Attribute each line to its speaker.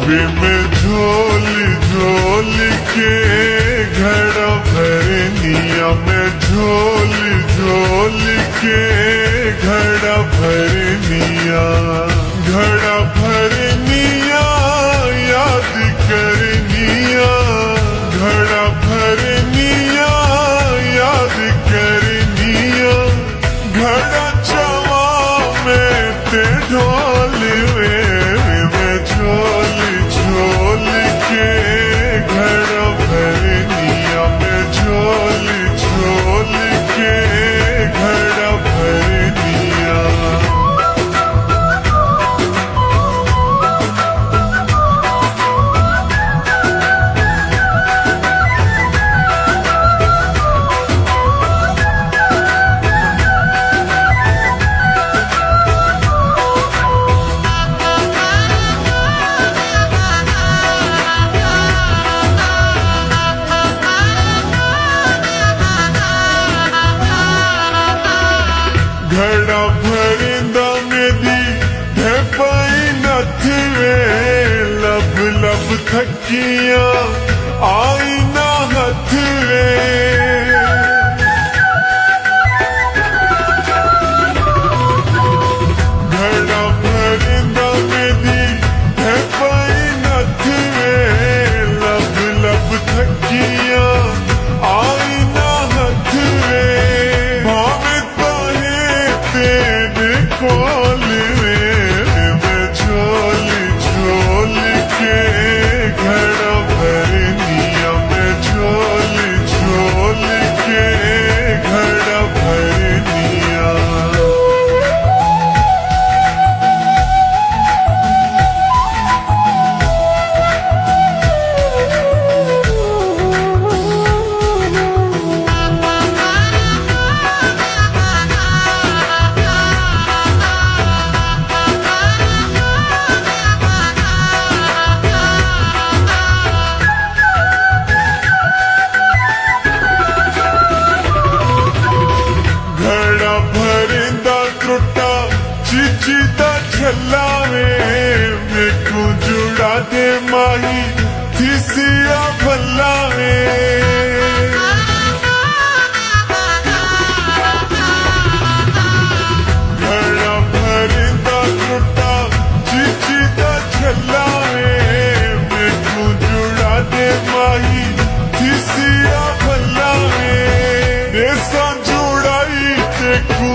Speaker 1: वे में झोली झोली के घड़ा भरनिया में झोली झोली के घड़ा भरनिया याद करनिया घड़ा भरनिया याद करनिया घड़ा चवा में ते ढोल वे झोली झोली के घड़ा भरनिया में झोली झोली के घड़ा भरनिया। घड़ा भरिंदा मेरी ढेपाई नथवे लब लब थकिया आई ना हथवे घड़ा भरिंदा मेरी ढेपाई नथवे लब लब थकिया आई ना हथवे खोल वे झोली झोली के घड़ा भरनिया में झोली झोली के घड़ा भरनिया। चिचिता छलावे मेको जुड़ा दे माही थिसिया भलावे घड़ा भरिंदा टूटा चिचिता छलावे मेको जुड़ा दे माही थिसिया भलावे देसा जुड़ाई तेकू